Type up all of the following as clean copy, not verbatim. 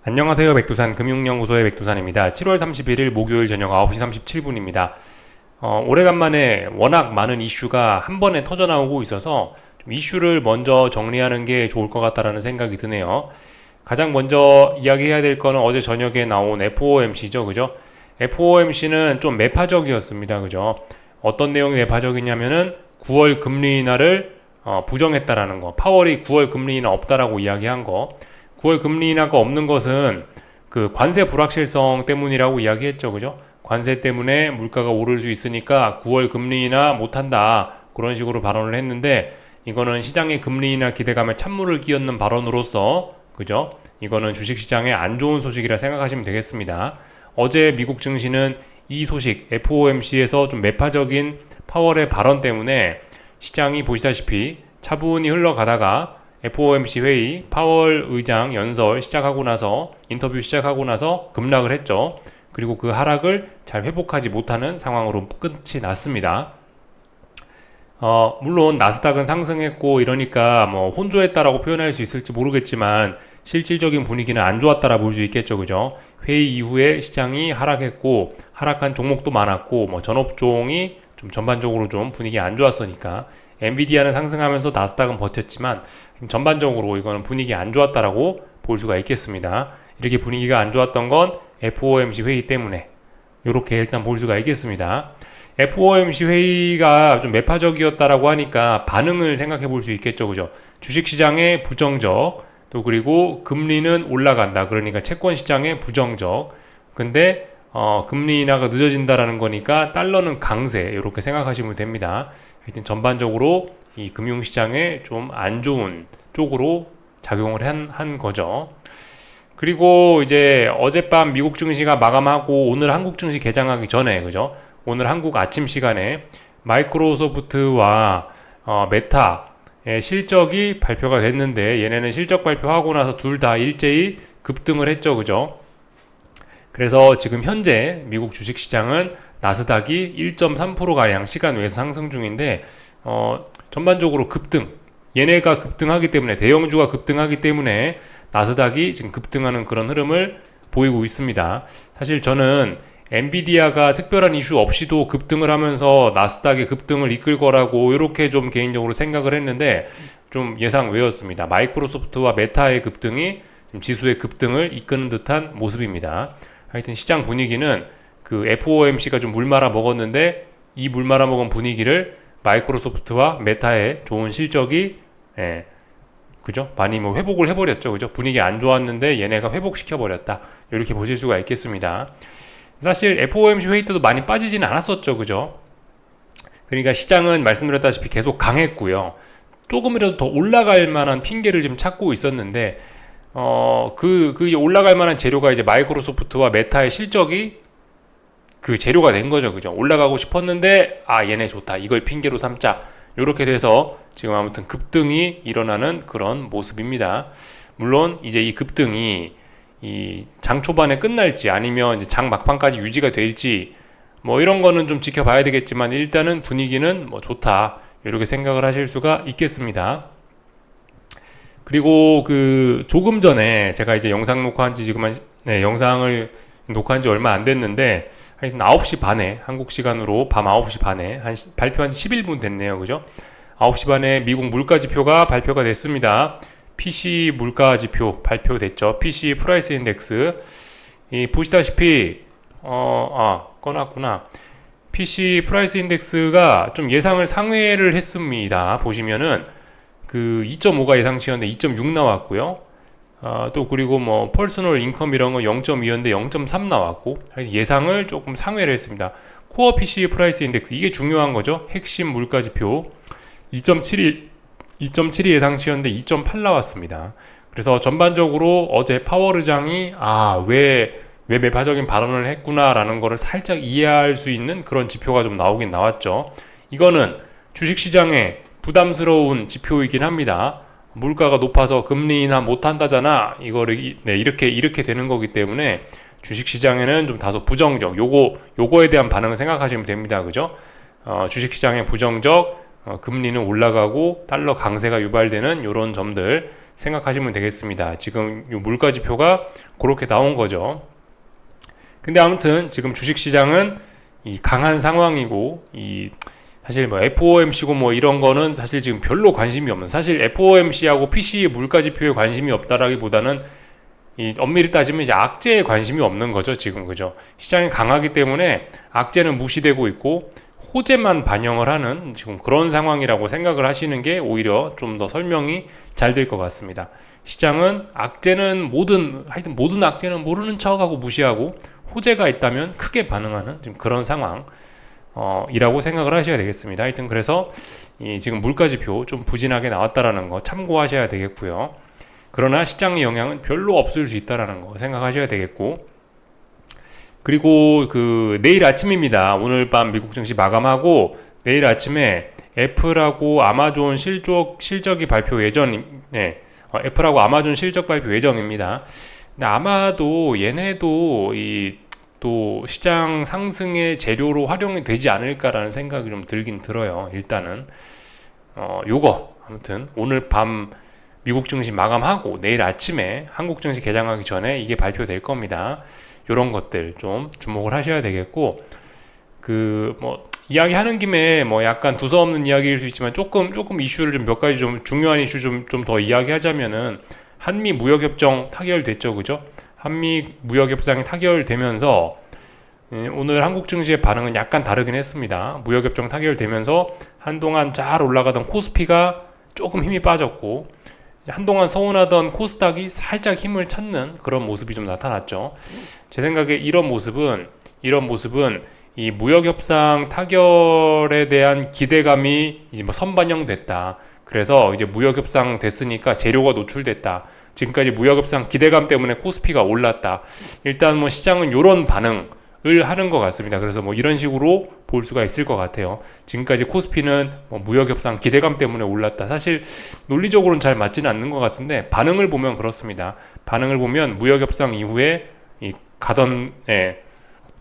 안녕하세요. 백두산 금융연구소의 백두산입니다. 7월 31일 목요일 저녁 9시 37분입니다. 오래간만에 워낙 많은 이슈가 한 번에 터져 나오고 있어서 좀 이슈를 먼저 정리하는 게 좋을 것 같다라는 생각이 드네요. 가장 먼저 이야기해야 될 거는 어제 저녁에 나온 FOMC죠. 그죠? FOMC는 좀 매파적이었습니다. 그죠? 어떤 내용이 매파적이냐면은 9월 금리 인하를 부정했다라는 거. 파월이 9월 금리 인하 없다라고 이야기한 거. 9월 금리 인하가 없는 것은 그 관세 불확실성 때문이라고 이야기했죠. 그죠? 관세 때문에 물가가 오를 수 있으니까 9월 금리 인하 못한다. 그런 식으로 발언을 했는데 이거는 시장의 금리 인하 기대감에 찬물을 끼얹는 발언으로서 그죠? 이거는 주식시장에 안 좋은 소식이라 생각하시면 되겠습니다. 어제 미국 증시는 이 소식 FOMC에서 좀 매파적인 파월의 발언 때문에 시장이 보시다시피 차분히 흘러가다가 FOMC 회의 파월 의장 연설 시작하고 나서 인터뷰 시작하고 나서 급락을 했죠. 그리고 그 하락을 잘 회복하지 못하는 상황으로 끝이 났습니다. 물론 나스닥은 상승했고 이러니까 뭐 혼조했다라고 표현할 수 있을지 모르겠지만 실질적인 분위기는 안 좋았다라 볼 수 있겠죠. 그죠? 회의 이후에 시장이 하락했고 하락한 종목도 많았고 뭐 전업종이 좀 전반적으로 좀 분위기 안 좋았으니까 엔비디아는 상승하면서 나스닥은 버텼지만 전반적으로 이거는 분위기 안 좋았다라고 볼 수가 있겠습니다. 이렇게 분위기가 안 좋았던 건 FOMC 회의 때문에 이렇게 일단 볼 수가 있겠습니다. FOMC 회의가 좀 매파적이었다라고 하니까 반응을 생각해 볼 수 있겠죠. 그죠? 주식시장에 부정적, 또 그리고 금리는 올라간다. 그러니까 채권시장에 부정적. 근데 금리 인하가 늦어진다라는 거니까 달러는 강세 이렇게 생각하시면 됩니다. 하여튼 전반적으로 이 금융시장에 좀 안 좋은 쪽으로 작용을 한 거죠. 그리고 이제 어젯밤 미국 증시가 마감하고 오늘 한국 증시 개장하기 전에 그죠? 오늘 한국 아침 시간에 마이크로소프트와 메타의 실적이 발표가 됐는데 얘네는 실적 발표하고 나서 둘 다 일제히 급등을 했죠. 그죠? 그래서 지금 현재 미국 주식시장은 나스닥이 1.3%가량 시간 외에서 상승 중인데 전반적으로 급등, 얘네가 급등하기 때문에 대형주가 급등하기 때문에 나스닥이 지금 급등하는 그런 흐름을 보이고 있습니다. 사실 저는 엔비디아가 특별한 이슈 없이도 급등을 하면서 나스닥의 급등을 이끌 거라고 이렇게 좀 개인적으로 생각을 했는데 좀 예상 외였습니다. 마이크로소프트와 메타의 급등이 지수의 급등을 이끄는 듯한 모습입니다. 하여튼 시장 분위기는 그 FOMC가 좀 물 말아 먹었는데 이 물 말아 먹은 분위기를 마이크로소프트와 메타의 좋은 실적이 그죠? 많이 뭐 회복을 해버렸죠. 그죠? 분위기 안 좋았는데 얘네가 회복시켜버렸다. 이렇게 보실 수가 있겠습니다. 사실 FOMC 회의 때도 많이 빠지지는 않았었죠. 그죠? 그러니까 시장은 말씀드렸다시피 계속 강했고요. 조금이라도 더 올라갈 만한 핑계를 좀 찾고 있었는데 그 올라갈 만한 재료가 이제 마이크로소프트와 메타의 실적이 그 재료가 된 거죠. 그죠? 올라가고 싶었는데 얘네 좋다. 이걸 핑계로 삼자. 요렇게 돼서 지금 아무튼 급등이 일어나는 그런 모습입니다. 물론 이제 이 급등이 이 장 초반에 끝날지 아니면 이제 장 막판까지 유지가 될지 뭐 이런 거는 좀 지켜봐야 되겠지만 일단은 분위기는 뭐 좋다. 이렇게 생각을 하실 수가 있겠습니다. 그리고 그 조금 전에 제가 이제 영상 녹화한 지 지금 영상을 녹화한 지 얼마 안 됐는데 하여튼 9시 반에 한국 시간으로 밤 9시 반에 발표한 지 11분 됐네요. 그죠? 9시 반에 미국 물가 지표가 발표가 됐습니다. PC 물가 지표 발표됐죠. PC 프라이스 인덱스. 보시다시피 꺼놨구나. PC 프라이스 인덱스가 좀 예상을 상회를 했습니다. 보시면은 그 2.5가 예상치였는데 2.6 나왔고요. 또 그리고 뭐 퍼스널 인컴 이런 거 0.2였는데 0.3 나왔고 예상을 조금 상회를 했습니다. 코어 PC 프라이스 인덱스 이게 중요한 거죠. 핵심 물가 지표 2.7이 예상치였는데 2.8 나왔습니다. 그래서 전반적으로 어제 파월 의장이 왜 매파적인 발언을 했구나라는 거를 살짝 이해할 수 있는 그런 지표가 좀 나오긴 나왔죠. 이거는 주식시장에 부담스러운 지표이긴 합니다. 물가가 높아서 금리 인하 못한다잖아. 이거를 이렇게 되는 거기 때문에 주식시장에는 좀 다소 부정적 요거에 대한 반응을 생각하시면 됩니다. 그죠? 주식시장에 부정적 금리는 올라가고 달러 강세가 유발되는 이런 점들 생각하시면 되겠습니다. 지금 이 물가지표가 그렇게 나온 거죠. 근데 아무튼 지금 주식시장은 이 강한 상황이고, 이 사실 뭐 FOMC고 뭐 이런 거는 사실 지금 별로 관심이 없는, 사실 FOMC하고 PCE 물가지표에 관심이 없다라기보다는 이 엄밀히 따지면 이제 악재에 관심이 없는 거죠, 지금. 그죠? 시장이 강하기 때문에 악재는 무시되고 있고 호재만 반영을 하는 지금 그런 상황이라고 생각을 하시는 게 오히려 좀 더 설명이 잘 될 것 같습니다. 시장은 악재는 하여튼 모든 악재는 모르는 척하고 무시하고 호재가 있다면 크게 반응하는 지금 그런 상황 이라고 생각을 하셔야 되겠습니다. 하여튼 그래서 지금 물가지표 좀 부진하게 나왔다라는 거 참고하셔야 되겠고요. 그러나 시장의 영향은 별로 없을 수 있다라는 거 생각하셔야 되겠고, 그리고 내일 아침입니다. 오늘 밤 미국 증시 마감하고 내일 아침에 애플하고 아마존 실적이 발표 애플하고 아마존 실적 발표 예정입니다. 근데 아마도 얘네도 또 시장 상승의 재료로 활용이 되지 않을까라는 생각이 좀 들긴 들어요. 일단은 아무튼 오늘 밤 미국 증시 마감하고 내일 아침에 한국 증시 개장하기 전에 이게 발표될 겁니다. 요런 것들 좀 주목을 하셔야 되겠고, 이야기하는 김에 약간 두서없는 이야기일 수 있지만 조금 이슈를 좀 몇 가지 좀 중요한 이슈 좀 더 이야기하자면은, 한미 무역협정 타결됐죠, 그죠? 한미 무역협상이 타결되면서 오늘 한국 증시의 반응은 약간 다르긴 했습니다. 무역협정 타결되면서 한동안 잘 올라가던 코스피가 조금 힘이 빠졌고, 한동안 서운하던 코스닥이 살짝 힘을 찾는 그런 모습이 좀 나타났죠. 제 생각에 이런 모습은 이 무역협상 타결에 대한 기대감이 이제 선반영됐다. 그래서 이제 무역협상 됐으니까 재료가 노출됐다. 지금까지 무역협상 기대감 때문에 코스피가 올랐다. 일단 시장은 이런 반응을 하는 것 같습니다. 그래서 이런 식으로 볼 수가 있을 것 같아요. 지금까지 코스피는 무역협상 기대감 때문에 올랐다. 사실 논리적으로는 잘 맞지는 않는 것 같은데 반응을 보면 그렇습니다. 반응을 보면 무역협상 이후에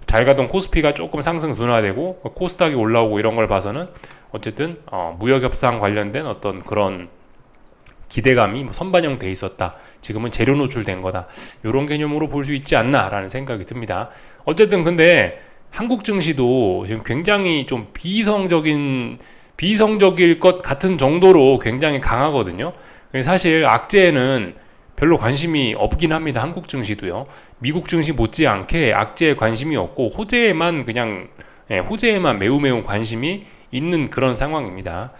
잘 가던 코스피가 조금 상승 둔화되고 코스닥이 올라오고 이런 걸 봐서는 어쨌든 무역협상 관련된 어떤 그런 기대감이 선반영돼 있었다. 지금은 재료 노출된 거다. 이런 개념으로 볼 수 있지 않나라는 생각이 듭니다. 어쨌든 근데 한국 증시도 지금 굉장히 좀 비이성적일 것 같은 정도로 굉장히 강하거든요. 사실 악재에는 별로 관심이 없긴 합니다. 한국 증시도요. 미국 증시 못지않게 악재에 관심이 없고 호재에만 매우 관심이 있는 그런 상황입니다.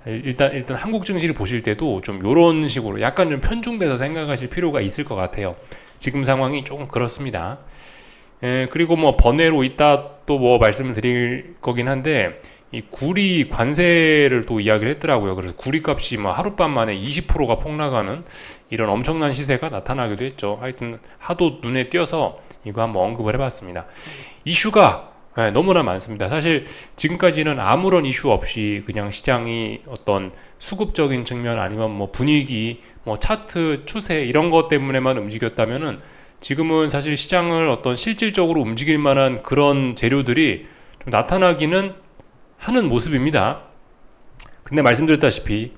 일단 한국 증시를 보실 때도 좀 이런 식으로 약간 좀 편중돼서 생각하실 필요가 있을 것 같아요. 지금 상황이 조금 그렇습니다. 그리고 번외로 이따 또 말씀을 드릴 거긴 한데, 이 구리 관세를 또 이야기를 했더라고요. 그래서 구리 값이 하룻밤 만에 20%가 폭락하는 이런 엄청난 시세가 나타나기도 했죠. 하여튼 하도 눈에 띄어서 이거 한번 언급을 해봤습니다. 이슈가 너무나 많습니다. 사실 지금까지는 아무런 이슈 없이 그냥 시장이 어떤 수급적인 측면 아니면 분위기, 차트 추세 이런 것 때문에만 움직였다면은, 지금은 사실 시장을 어떤 실질적으로 움직일 만한 그런 재료들이 좀 나타나기는 하는 모습입니다. 근데 말씀드렸다시피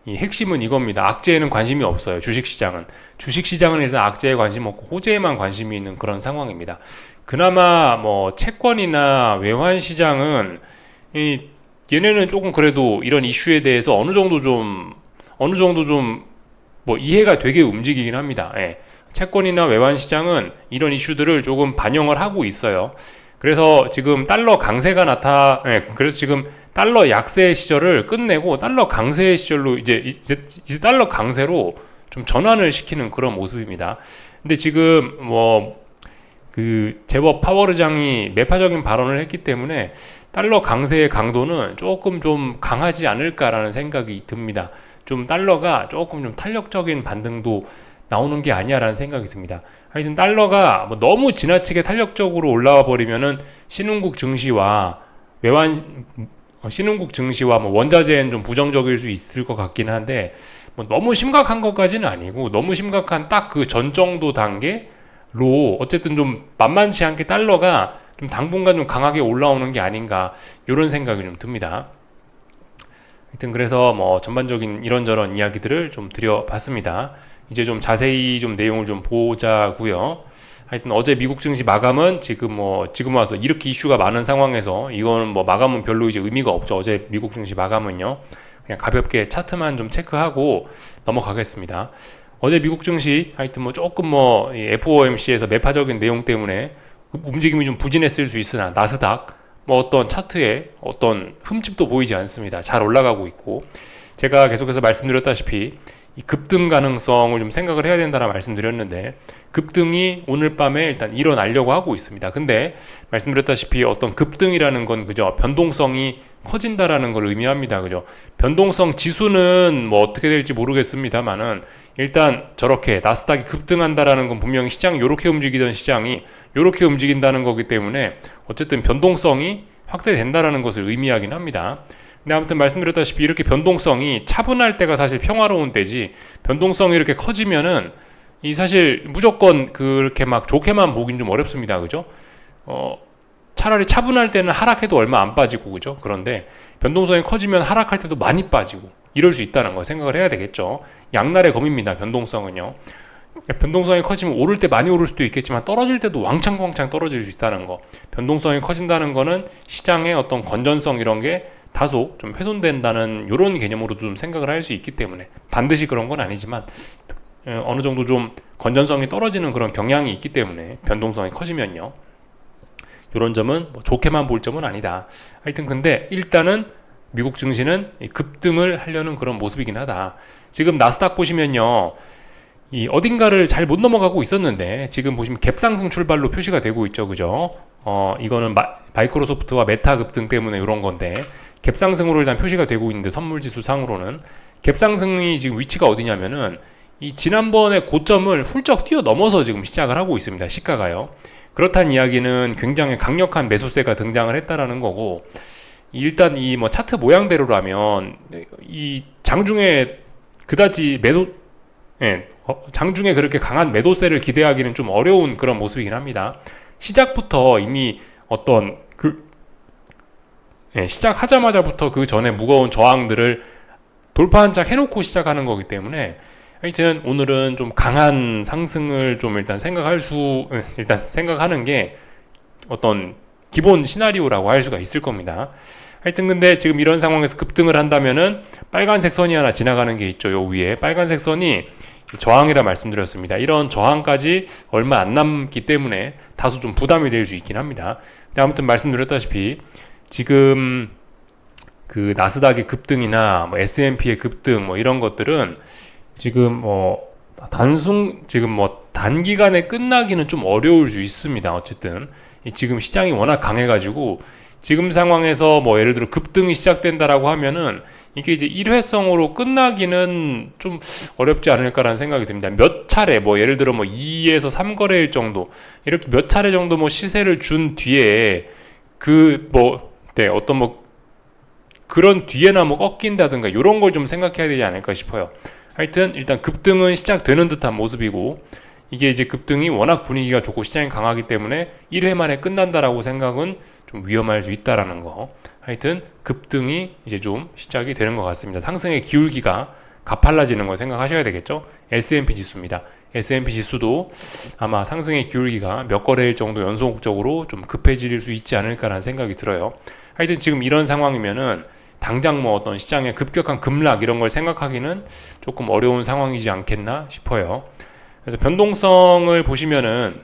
이 핵심은 이겁니다. 악재에는 관심이 없어요. 주식시장은 일단 악재에 관심 없고 호재에만 관심이 있는 그런 상황입니다. 그나마 채권이나 외환시장은 얘네는 조금 그래도 이런 이슈에 대해서 어느 정도 좀 이해가 되게 움직이긴 합니다. 채권이나 외환시장은 이런 이슈들을 조금 반영을 하고 있어요. 그래서 지금 달러 강세가 그래서 지금 달러 약세 시절을 끝내고 달러 강세 시절로 이제 달러 강세로 좀 전환을 시키는 그런 모습입니다. 근데 지금 제법 파월 의장이 매파적인 발언을 했기 때문에 달러 강세의 강도는 조금 좀 강하지 않을까라는 생각이 듭니다. 좀 달러가 조금 좀 탄력적인 반등도 나오는 게 아니야라는 생각이 듭니다. 하여튼 달러가 너무 지나치게 탄력적으로 올라와 버리면은 신흥국 증시와 원자재엔 좀 부정적일 수 있을 것 같긴 한데, 너무 심각한 것까지는 아니고, 너무 심각한 딱 그 전 정도 단계로 어쨌든 좀 만만치 않게 달러가 좀 당분간 좀 강하게 올라오는 게 아닌가 이런 생각이 좀 듭니다. 하여튼 그래서 뭐 전반적인 이런저런 이야기들을 좀 드려봤습니다. 이제 좀 자세히 좀 내용을 좀 보자고요. 하여튼 어제 미국 증시 마감은 지금 와서 이렇게 이슈가 많은 상황에서 이거는 뭐 마감은 별로 이제 의미가 없죠. 어제 미국 증시 마감은요. 그냥 가볍게 차트만 좀 체크하고 넘어가겠습니다. 어제 미국 증시 하여튼 뭐 조금 뭐 FOMC에서 매파적인 내용 때문에 움직임이 좀 부진했을 수 있으나 나스닥 뭐 어떤 차트에 어떤 흠집도 보이지 않습니다. 잘 올라가고 있고, 제가 계속해서 말씀드렸다시피 이 급등 가능성을 좀 생각을 해야 된다는 말씀드렸는데, 급등이 오늘 밤에 일단 일어나려고 하고 있습니다. 근데 말씀드렸다시피 어떤 급등이라는 건 그죠, 변동성이 커진다라는 걸 의미합니다. 그죠? 변동성 지수는 뭐 어떻게 될지 모르겠습니다만은 일단 저렇게 나스닥이 급등한다라는 건 분명히 시장이 요렇게 움직이던 시장이 요렇게 움직인다는 거기 때문에 어쨌든 변동성이 확대된다라는 것을 의미하긴 합니다. 근데 아무튼 말씀드렸다시피 이렇게 변동성이 차분할 때가 사실 평화로운 때지, 변동성이 이렇게 커지면은 이 사실 무조건 그렇게 막 좋게만 보긴 좀 어렵습니다. 그죠? 차라리 차분할 때는 하락해도 얼마 안 빠지고, 그죠? 그런데 변동성이 커지면 하락할 때도 많이 빠지고 이럴 수 있다는 거 생각을 해야 되겠죠. 양날의 검입니다. 변동성은요. 변동성이 커지면 오를 때 많이 오를 수도 있겠지만 떨어질 때도 왕창 떨어질 수 있다는 거. 변동성이 커진다는 거는 시장의 어떤 건전성 이런 게 다소 좀 훼손된다는 이런 개념으로도 좀 생각을 할 수 있기 때문에, 반드시 그런 건 아니지만 어느 정도 좀 건전성이 떨어지는 그런 경향이 있기 때문에 변동성이 커지면요, 이런 점은 뭐 좋게만 볼 점은 아니다. 하여튼 근데 일단은 미국 증시는 급등을 하려는 그런 모습이긴 하다. 지금 나스닥 보시면요, 이 어딘가를 잘 못 넘어가고 있었는데 지금 보시면 갭상승 출발로 표시가 되고 있죠. 그죠? 이거는 마이크로소프트와 메타 급등 때문에 이런 건데, 갭상승으로 일단 표시가 되고 있는데, 선물지수 상으로는 갭상승이 지금 위치가 어디냐면은 이 지난번에 고점을 훌쩍 뛰어넘어서 지금 시작을 하고 있습니다. 시가가요. 그렇다는 이야기는 굉장히 강력한 매수세가 등장을 했다라는 거고, 일단 이 뭐 차트 모양대로라면 이 장중에 그다지 장중에 그렇게 강한 매도세를 기대하기는 좀 어려운 그런 모습이긴 합니다. 시작부터 이미 어떤 시작하자마자부터 그 전에 무거운 저항들을 돌파 한 짝 해놓고 시작하는 거기 때문에, 하여튼 오늘은 좀 강한 상승을 좀 일단 생각하는 게 어떤 기본 시나리오라고 할 수가 있을 겁니다. 하여튼 근데 지금 이런 상황에서 급등을 한다면은 빨간색 선이 하나 지나가는 게 있죠. 요 위에 빨간색 선이 저항이라 말씀드렸습니다. 이런 저항까지 얼마 안 남기 때문에 다소 좀 부담이 될 수 있긴 합니다. 근데 아무튼 말씀드렸다시피 지금 그 나스닥의 급등이나 뭐 S&P의 급등 뭐 이런 것들은 지금 지금 단기간에 끝나기는 좀 어려울 수 있습니다. 어쨌든 지금 시장이 워낙 강해가지고 지금 상황에서 뭐 예를 들어 급등이 시작된다라고 하면은 이게 이제 일회성으로 끝나기는 좀 어렵지 않을까라는 생각이 듭니다. 몇 차례 뭐 예를 들어 뭐 2에서 3거래일 정도 이렇게 몇 차례 정도 뭐 시세를 준 뒤에 어떤 뭐 그런 뒤에나 뭐 꺾인다든가 이런 걸 좀 생각해야 되지 않을까 싶어요. 하여튼 일단 급등은 시작되는 듯한 모습이고, 이게 이제 급등이 워낙 분위기가 좋고 시장이 강하기 때문에 1회 만에 끝난다라고 생각은 좀 위험할 수 있다라는 거. 하여튼 급등이 이제 좀 시작이 되는 것 같습니다. 상승의 기울기가 가팔라지는 걸 생각하셔야 되겠죠. S&P 지수입니다. S&P 지수도 아마 상승의 기울기가 몇 거래일 정도 연속적으로 좀 급해질 수 있지 않을까라는 생각이 들어요. 하여튼 지금 이런 상황이면은 당장 뭐 어떤 시장의 급격한 급락 이런 걸 생각하기는 조금 어려운 상황이지 않겠나 싶어요. 그래서 변동성을 보시면은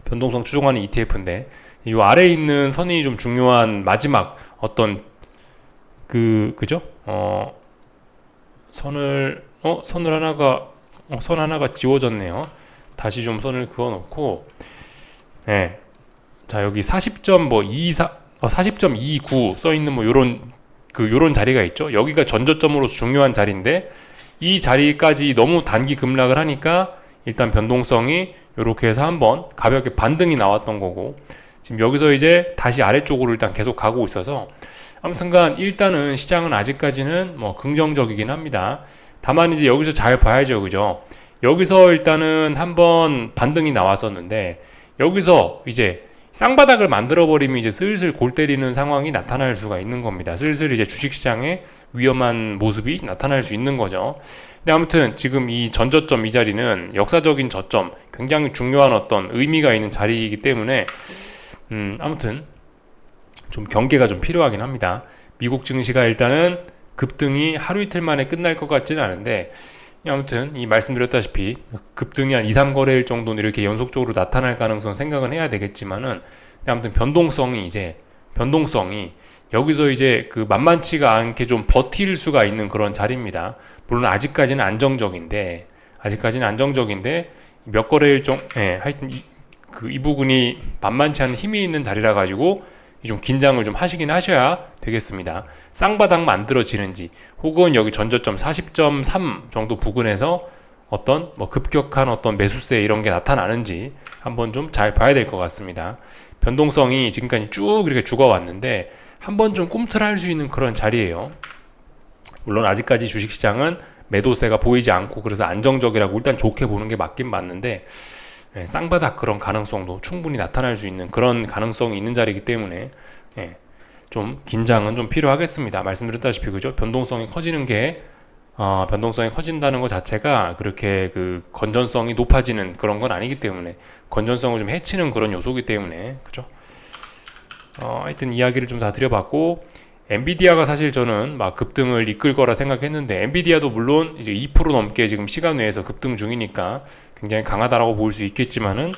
변동성 추종하는 ETF인데 이 아래에 있는 선이 좀 중요한 마지막 어떤 그죠? 선 하나가 지워졌네요. 다시 좀 선을 그어 놓고, 네. 자, 여기 40.29 써 있는 뭐 요런 자리가 있죠. 여기가 전저점으로서 중요한 자리인데 이 자리까지 너무 단기 급락을 하니까 일단 변동성이 이렇게 해서 한번 가볍게 반등이 나왔던 거고, 지금 여기서 이제 다시 아래쪽으로 일단 계속 가고 있어서 아무튼간 일단은 시장은 아직까지는 뭐 긍정적이긴 합니다. 다만 이제 여기서 잘 봐야죠. 그죠? 여기서 일단은 한번 반등이 나왔었는데 여기서 이제 쌍바닥을 만들어버리면 이제 슬슬 골 때리는 상황이 나타날 수가 있는 겁니다. 슬슬 이제 주식시장에 위험한 모습이 나타날 수 있는 거죠. 근데 아무튼 지금 이 전저점 이 자리는 역사적인 저점, 굉장히 중요한 어떤 의미가 있는 자리이기 때문에 아무튼 좀 경계가 좀 필요하긴 합니다. 미국 증시가 일단은 급등이 하루 이틀 만에 끝날 것 같지는 않은데, 아무튼 이 말씀드렸다시피 급등이 한 2, 3거래일 정도는 이렇게 연속적으로 나타날 가능성 생각은 해야 되겠지만은, 아무튼 변동성이 여기서 이제 그 만만치가 않게 좀 버틸 수가 있는 그런 자리입니다. 물론 아직까지는 안정적인데 몇 거래일 하여튼 이 부분이 만만치 않은 힘이 있는 자리라 가지고 좀 긴장을 좀 하시긴 하셔야 되겠습니다. 쌍바닥 만들어지는지, 혹은 여기 전저점 40.3 정도 부근에서 어떤 뭐 급격한 어떤 매수세 이런 게 나타나는지 한번 좀 잘 봐야 될 것 같습니다. 변동성이 지금까지 쭉 이렇게 죽어왔는데 한번 좀 꿈틀할 수 있는 그런 자리예요. 물론 아직까지 주식시장은 매도세가 보이지 않고 그래서 안정적이라고 일단 좋게 보는 게 맞긴 맞는데, 쌍바닥 그런 가능성도 충분히 나타날 수 있는 그런 가능성이 있는 자리이기 때문에 좀 긴장은 좀 필요하겠습니다. 말씀드렸다시피 그죠? 변동성이 커진다는 것 자체가 그렇게 그 건전성이 높아지는 그런 건 아니기 때문에, 건전성을 좀 해치는 그런 요소이기 때문에 그죠? 하여튼 이야기를 좀 다 드려봤고, 엔비디아가 사실 저는 막 급등을 이끌 거라 생각했는데, 엔비디아도 물론 이제 2% 넘게 지금 시간 외에서 급등 중이니까 굉장히 강하다라고 볼 수 있겠지만은,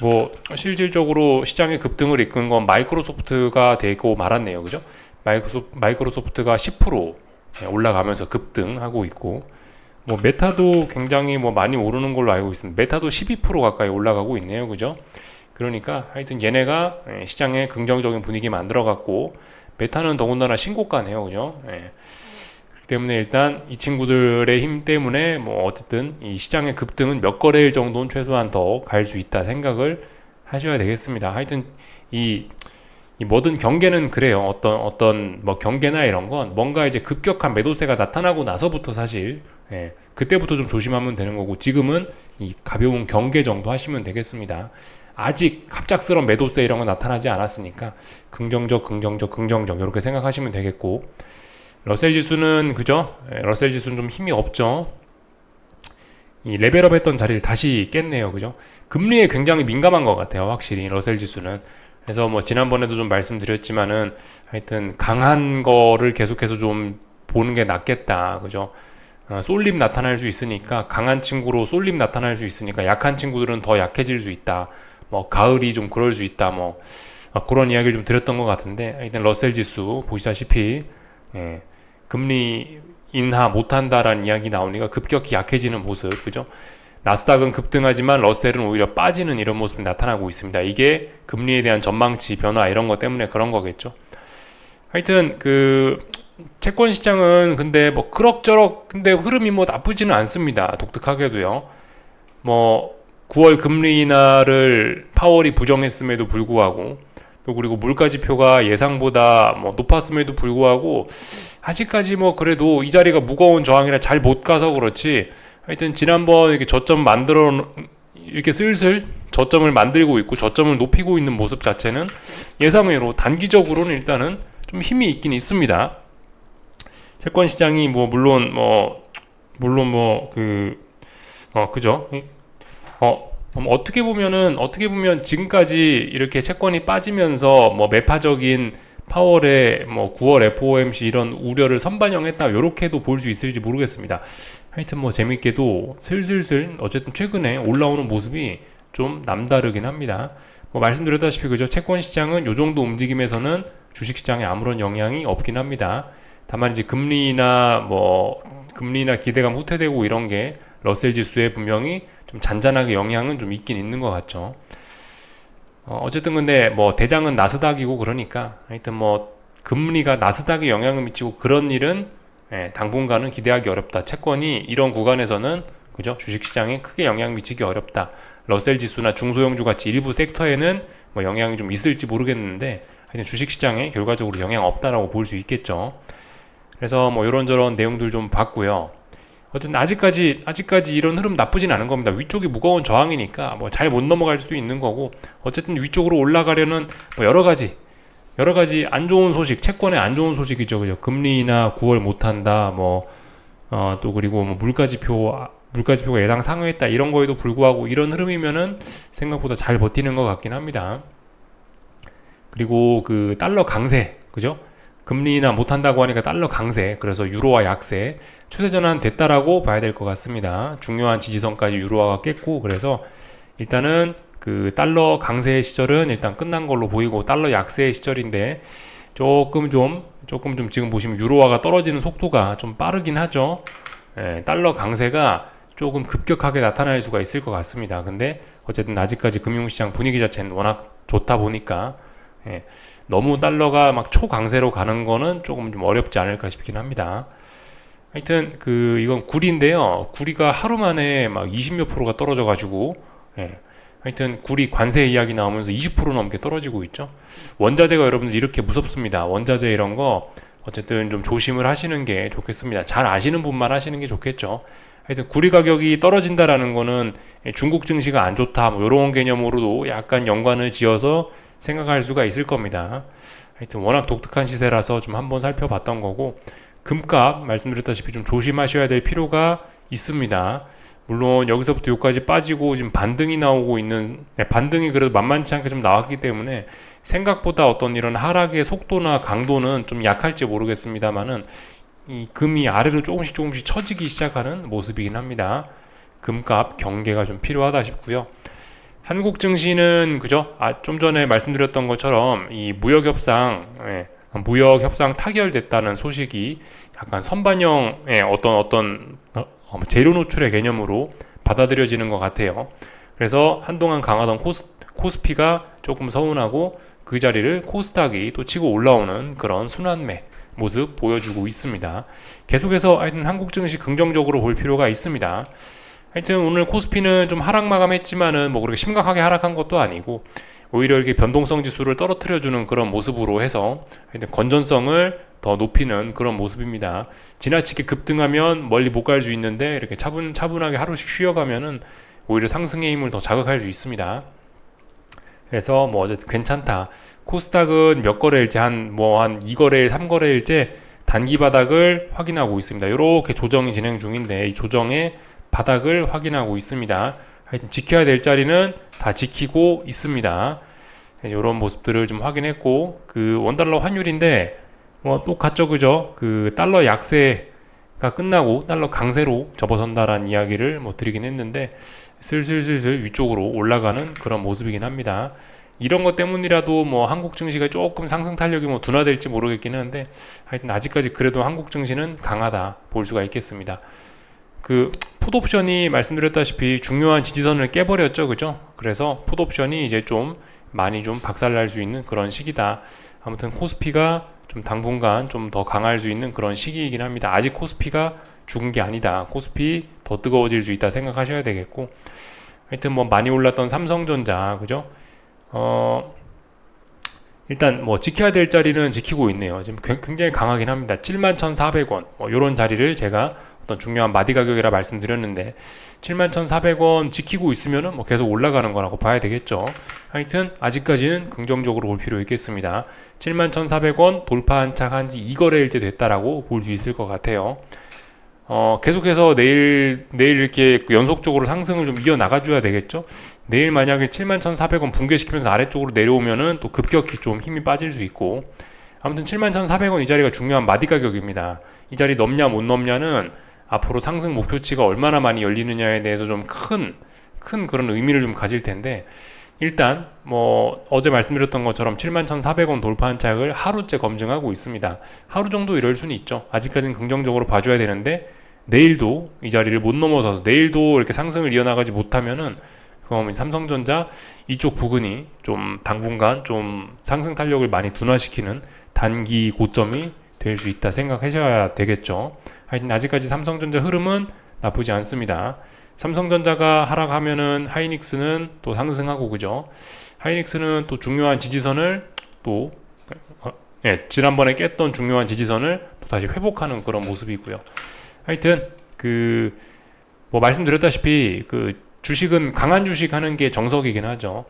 뭐 실질적으로 시장의 급등을 이끈 건 마이크로소프트가 되고 말았네요. 그죠? 마이크로소프트가 10% 올라가면서 급등하고 있고, 뭐 메타도 굉장히 뭐 많이 오르는 걸로 알고 있습니다. 메타도 12% 가까이 올라가고 있네요. 그죠? 그러니까 하여튼 얘네가 시장에 긍정적인 분위기 만들어갖고, 메타는 더군다나 신고가네요. 그죠? 그렇기 때문에 일단 이 친구들의 힘 때문에 뭐 어쨌든 이 시장의 급등은 몇 거래일 정도는 최소한 더 갈 수 있다 생각을 하셔야 되겠습니다. 하여튼 이 모든 경계는 그래요. 어떤 뭐 경계나 이런 건 뭔가 이제 급격한 매도세가 나타나고 나서부터 사실 그때부터 좀 조심하면 되는 거고, 지금은 이 가벼운 경계 정도 하시면 되겠습니다. 아직 갑작스러운 매도세 이런 거 나타나지 않았으니까 긍정적 이렇게 생각하시면 되겠고, 러셀 지수는 그죠? 러셀 지수는 좀 힘이 없죠. 이 레벨업 했던 자리를 다시 깼네요. 그죠? 금리에 굉장히 민감한 것 같아요. 확실히 러셀 지수는. 그래서 뭐 지난번에도 좀 말씀드렸지만은 하여튼 강한 거를 계속해서 좀 보는 게 낫겠다. 그죠? 쏠림 나타날 수 있으니까, 강한 친구로 쏠림 나타날 수 있으니까 약한 친구들은 더 약해질 수 있다. 뭐 가을이 좀 그럴 수 있다. 뭐 그런 이야기를 좀 드렸던 것 같은데, 하여튼 러셀 지수 보시다시피 금리 인하 못한다라는 이야기 나오니까 급격히 약해지는 모습. 그죠? 나스닥은 급등하지만 러셀은 오히려 빠지는 이런 모습이 나타나고 있습니다. 이게 금리에 대한 전망치 변화 이런 것 때문에 그런 거겠죠. 하여튼 그 채권 시장은 근데 뭐 그럭저럭 근데 흐름이 뭐 나쁘지는 않습니다. 독특하게도요. 뭐 9월 금리 인하를 파월이 부정했음에도 불구하고, 또 그리고 물가지표가 예상보다 뭐 높았음에도 불구하고 아직까지 뭐 그래도 이 자리가 무거운 저항이라 잘 못 가서 그렇지, 하여튼 지난번 이렇게 저점 이렇게 슬슬 저점을 만들고 있고 저점을 높이고 있는 모습 자체는 예상외로 단기적으로는 일단은 좀 힘이 있긴 있습니다. 채권 시장이 뭐 물론 그죠? 어떻게 보면 지금까지 이렇게 채권이 빠지면서 뭐 매파적인 파월의 뭐 9월 FOMC 이런 우려를 선반영했다, 요렇게도 볼 수 있을지 모르겠습니다. 하여튼 뭐 재밌게도 슬슬슬 어쨌든 최근에 올라오는 모습이 좀 남다르긴 합니다. 뭐 말씀드렸다시피 그죠? 채권 시장은 요 정도 움직임에서는 주식 시장에 아무런 영향이 없긴 합니다. 다만 이제 금리나 기대감 후퇴되고 이런 게 러셀 지수에 분명히 좀 잔잔하게 영향은 좀 있긴 있는 것 같죠. 어쨌든 근데 뭐 대장은 나스닥이고 그러니까 하여튼 뭐 금리가 나스닥에 영향을 미치고 그런 일은 당분간은 기대하기 어렵다. 채권이 이런 구간에서는 그죠? 주식시장에 크게 영향 미치기 어렵다. 러셀 지수나 중소형주 같이 일부 섹터에는 뭐 영향이 좀 있을지 모르겠는데, 하여튼 주식시장에 결과적으로 영향 없다라고 볼 수 있겠죠. 그래서 뭐 이런저런 내용들 좀 봤고요. 어쨌든 아직까지 이런 흐름 나쁘진 않은 겁니다. 위쪽이 무거운 저항이니까 뭐 잘 못 넘어갈 수도 있는 거고, 어쨌든 위쪽으로 올라가려는 뭐 여러 가지 안 좋은 소식, 채권에 안 좋은 소식이죠. 그죠? 금리나 9월 못 한다. 또 그리고 뭐 물가지표가 예상 상회했다. 이런 거에도 불구하고 이런 흐름이면은 생각보다 잘 버티는 것 같긴 합니다. 그리고 그 달러 강세, 그죠? 금리나 못한다고 하니까 달러 강세, 그래서 유로화 약세, 추세 전환 됐다라고 봐야 될 것 같습니다. 중요한 지지선까지 유로화가 깼고, 그래서 일단은 그 달러 강세 시절은 일단 끝난 걸로 보이고, 달러 약세 시절인데 조금 좀 지금 보시면 유로화가 떨어지는 속도가 좀 빠르긴 하죠. 달러 강세가 조금 급격하게 나타날 수가 있을 것 같습니다. 근데 어쨌든 아직까지 금융시장 분위기 자체는 워낙 좋다 보니까 너무 달러가 막 초강세로 가는 거는 조금 좀 어렵지 않을까 싶긴 합니다. 하여튼 이건 구리인데요. 구리가 하루 만에 막 20몇 프로가 떨어져 가지고 하여튼 구리 관세 이야기 나오면서 20% 넘게 떨어지고 있죠. 원자재가 여러분들 이렇게 무섭습니다. 원자재 이런 거 어쨌든 좀 조심을 하시는 게 좋겠습니다. 잘 아시는 분만 하시는 게 좋겠죠. 하여튼 구리 가격이 떨어진다라는 거는 중국 증시가 안 좋다 뭐 이런 개념으로도 약간 연관을 지어서 생각할 수가 있을 겁니다. 하여튼 워낙 독특한 시세라서 좀 한번 살펴봤던 거고, 금값 말씀드렸다시피 좀 조심하셔야 될 필요가 있습니다. 물론 여기서부터 여기까지 빠지고 지금 반등이 나오고 있는, 반등이 그래도 만만치 않게 좀 나왔기 때문에 생각보다 어떤 이런 하락의 속도나 강도는 좀 약할지 모르겠습니다만은 이 금이 아래로 조금씩 처지기 시작하는 모습이긴 합니다. 금값 경계가 좀 필요하다 싶고요. 한국 증시는 그죠? 좀 전에 말씀드렸던 것처럼 이 무역 협상 타결됐다는 소식이 약간 선반영의 어떤 재료 노출의 개념으로 받아들여지는 것 같아요. 그래서 한동안 강하던 코스피가 조금 서운하고 그 자리를 코스닥이 또 치고 올라오는 그런 순환매 모습 보여주고 있습니다. 계속해서 하여튼 한국 증시 긍정적으로 볼 필요가 있습니다. 하여튼 오늘 코스피는 좀 하락 마감했지만은 뭐 그렇게 심각하게 하락한 것도 아니고 오히려 이렇게 변동성 지수를 떨어뜨려주는 그런 모습으로 해서 하여튼 건전성을 더 높이는 그런 모습입니다. 지나치게 급등하면 멀리 못 갈 수 있는데 이렇게 차분하게 하루씩 쉬어가면은 오히려 상승의 힘을 더 자극할 수 있습니다. 그래서 뭐 어쨌든 괜찮다. 코스닥은 몇 거래일째 한 2거래일, 3거래일째 단기 바닥을 확인하고 있습니다. 이렇게 조정이 진행 중인데 이 조정의 바닥을 확인하고 있습니다. 하여튼 지켜야 될 자리는 다 지키고 있습니다. 이런 모습들을 좀 확인했고, 그 원달러 환율인데 뭐 똑같죠, 그죠? 그 달러 약세가 끝나고 달러 강세로 접어선다라는 이야기를 뭐 드리긴 했는데 슬슬 위쪽으로 올라가는 그런 모습이긴 합니다. 이런 것 때문이라도 뭐 한국 증시가 조금 상승 탄력이 뭐 둔화될지 모르겠긴 한데 하여튼 아직까지 그래도 한국 증시는 강하다 볼 수가 있겠습니다. 그 풋옵션이 말씀드렸다시피 중요한 지지선을 깨버렸죠, 그죠? 그래서 풋옵션이 이제 좀 많이 좀 박살날 수 있는 그런 시기다. 아무튼 코스피가 좀 당분간 좀 더 강할 수 있는 그런 시기이긴 합니다. 아직 코스피가 죽은 게 아니다. 코스피 더 뜨거워질 수 있다 생각하셔야 되겠고, 하여튼 뭐 많이 올랐던 삼성전자, 그죠? 일단 뭐 지켜야 될 자리는 지키고 있네요. 지금 굉장히 강하긴 합니다. 71,400원 뭐 요런 자리를 제가 어떤 중요한 마디 가격이라 말씀드렸는데 71,400원 지키고 있으면은 뭐 계속 올라가는 거라고 봐야 되겠죠. 하여튼 아직까지는 긍정적으로 볼 필요 있겠습니다. 71,400원 돌파한 착 한지 2거래일째 됐다라고 볼 수 있을 것 같아요. 계속해서 내일 이렇게 연속적으로 상승을 좀 이어나가줘야 되겠죠. 내일 만약에 71,400원 붕괴시키면서 아래쪽으로 내려오면은 또 급격히 좀 힘이 빠질 수 있고, 아무튼 71,400원 이 자리가 중요한 마디 가격입니다. 이 자리 넘냐 못 넘냐는 앞으로 상승 목표치가 얼마나 많이 열리느냐에 대해서 좀 큰 그런 의미를 좀 가질 텐데, 일단 뭐 어제 말씀드렸던 것처럼 71,400원 돌파한 착을 하루째 검증하고 있습니다. 하루 정도 이럴 수는 있죠. 아직까지는 긍정적으로 봐줘야 되는데 내일도 이 자리를 못 넘어서서 내일도 이렇게 상승을 이어나가지 못하면은 그럼 삼성전자 이쪽 부근이 좀 당분간 좀 상승 탄력을 많이 둔화시키는 단기 고점이 될 수 있다 생각하셔야 되겠죠. 하여튼 아직까지 삼성전자 흐름은 나쁘지 않습니다. 삼성전자가 하락하면은 하이닉스는 또 상승하고, 그죠? 하이닉스는 또 중요한 지지선을 또 지난번에 깼던 중요한 지지선을 또 다시 회복하는 그런 모습이고요. 하여튼 뭐 말씀드렸다시피 주식은 강한 주식 하는 게 정석이긴 하죠.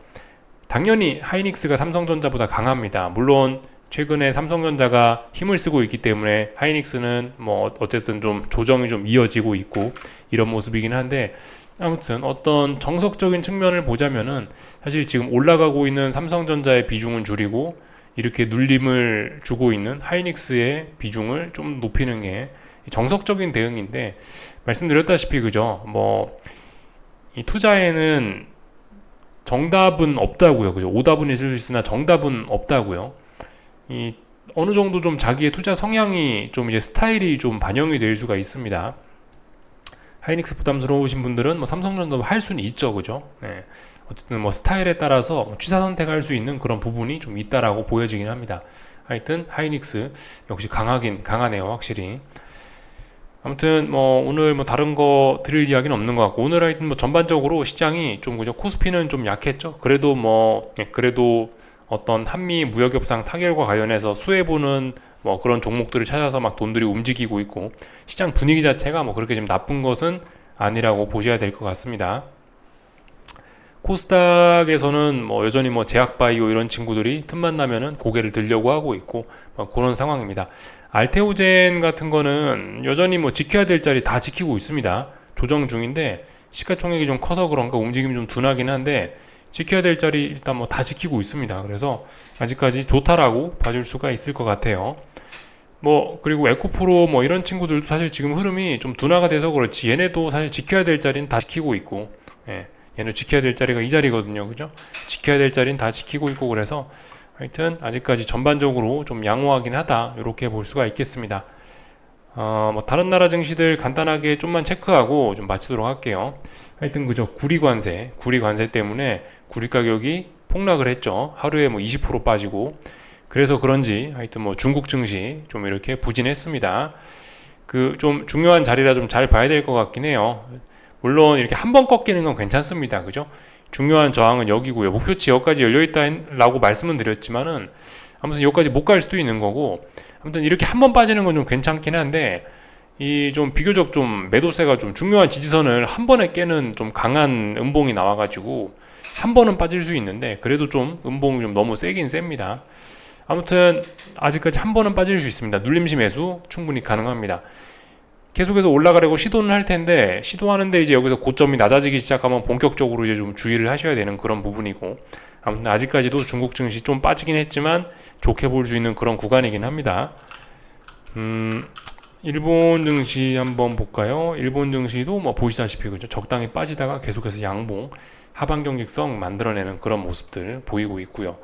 당연히 하이닉스가 삼성전자보다 강합니다. 물론 최근에 삼성전자가 힘을 쓰고 있기 때문에 하이닉스는 뭐 어쨌든 좀 조정이 좀 이어지고 있고 이런 모습이긴 한데, 아무튼 어떤 정석적인 측면을 보자면은 사실 지금 올라가고 있는 삼성전자의 비중은 줄이고 이렇게 눌림을 주고 있는 하이닉스의 비중을 좀 높이는 게 정석적인 대응인데, 말씀드렸다시피 그죠, 뭐 이 투자에는 정답은 없다고요. 그죠? 오답은 있을 수 있으나 정답은 없다고요. 이 어느 정도 좀 자기의 투자 성향이 좀 이제 스타일이 좀 반영이 될 수가 있습니다. 하이닉스 부담스러우신 분들은 뭐 삼성전자도 할 수는 있죠. 그죠? 네. 어쨌든 뭐 스타일에 따라서 취사 선택할 수 있는 그런 부분이 좀 있다라고 보여지긴 합니다. 하여튼 하이닉스 역시 강하네요. 확실히. 아무튼 뭐 오늘 뭐 다른 거 드릴 이야기는 없는 것 같고, 오늘 하여튼 뭐 전반적으로 시장이 좀 그죠, 코스피는 좀 약했죠. 그래도 그래도 어떤 한미 무역 협상 타결과 관련해서 수혜보는 뭐 그런 종목들을 찾아서 막 돈들이 움직이고 있고, 시장 분위기 자체가 뭐 그렇게 좀 나쁜 것은 아니라고 보셔야 될 것 같습니다. 코스닥에서는 뭐 여전히 뭐 제약바이오 이런 친구들이 틈만 나면은 고개를 들려고 하고 있고 뭐 그런 상황입니다. 알테오젠 같은 거는 여전히 뭐 지켜야 될 자리 다 지키고 있습니다. 조정 중인데 시가총액이 좀 커서 그런가 움직임이 좀 둔하긴 한데 지켜야 될 자리 일단 뭐 다 지키고 있습니다. 그래서 아직까지 좋다라고 봐줄 수가 있을 것 같아요. 뭐 그리고 에코프로 뭐 이런 친구들도 사실 지금 흐름이 좀 둔화가 돼서 그렇지 얘네도 사실 지켜야 될 자리는 다 지키고 있고, 예. 얘는 지켜야 될 자리가 이 자리거든요. 그죠? 지켜야 될 자리는 다 지키고 있고, 그래서 하여튼 아직까지 전반적으로 좀 양호하긴 하다, 이렇게 볼 수가 있겠습니다. 뭐 다른 나라 증시들 간단하게 좀만 체크하고 좀 마치도록 할게요. 하여튼 그죠, 구리 관세 때문에 구리 가격이 폭락을 했죠. 하루에 뭐 20% 빠지고, 그래서 그런지 하여튼 뭐 중국 증시 좀 이렇게 부진했습니다. 좀 중요한 자리라 좀 잘 봐야 될 것 같긴 해요. 물론 이렇게 한 번 꺾이는 건 괜찮습니다. 그죠? 중요한 저항은 여기고요. 목표치 여기까지 열려있다라고 말씀은 드렸지만은 아무튼 여기까지 못 갈 수도 있는 거고, 아무튼 이렇게 한 번 빠지는 건 좀 괜찮긴 한데, 이 좀 비교적 좀 매도세가 좀 중요한 지지선을 한 번에 깨는 좀 강한 음봉이 나와가지고 한 번은 빠질 수 있는데, 그래도 좀 음봉이 좀 너무 세긴 셉니다. 아무튼 아직까지 한 번은 빠질 수 있습니다. 눌림시 매수 충분히 가능합니다. 계속해서 올라가려고 시도는 할 텐데, 시도하는데 이제 여기서 고점이 낮아지기 시작하면 본격적으로 이제 좀 주의를 하셔야 되는 그런 부분이고, 아무튼 아직까지도 중국 증시 좀 빠지긴 했지만 좋게 볼 수 있는 그런 구간이긴 합니다. 일본 증시 한번 볼까요? 일본 증시도 뭐 보시다시피 그죠, 적당히 빠지다가 계속해서 양봉 하방 경직성 만들어내는 그런 모습들 보이고 있고요.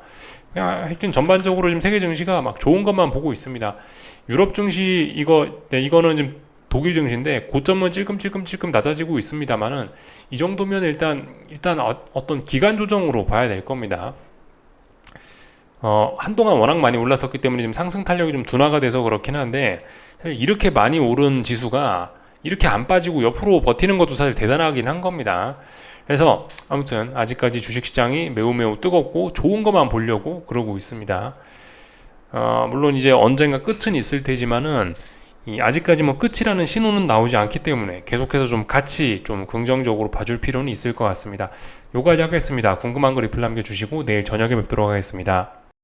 하여튼 전반적으로 지금 세계 증시가 막 좋은 것만 보고 있습니다. 유럽 증시 이거는 지금 독일 증시인데 고점은 찔끔찔끔 낮아지고 있습니다만은 이 정도면 일단 어떤 기간 조정으로 봐야 될 겁니다. 한동안 워낙 많이 올랐었기 때문에 지금 상승 탄력이 좀 둔화가 돼서 그렇긴 한데, 이렇게 많이 오른 지수가 이렇게 안 빠지고 옆으로 버티는 것도 사실 대단하긴 한 겁니다. 그래서 아무튼 아직까지 주식시장이 매우 뜨겁고 좋은 것만 보려고 그러고 있습니다. 물론 이제 언젠가 끝은 있을 테지만은 아직까지 뭐 끝이라는 신호는 나오지 않기 때문에 계속해서 좀 같이 좀 긍정적으로 봐줄 필요는 있을 것 같습니다. 요까지 하겠습니다. 궁금한 거 리플 남겨주시고 내일 저녁에 뵙도록 하겠습니다.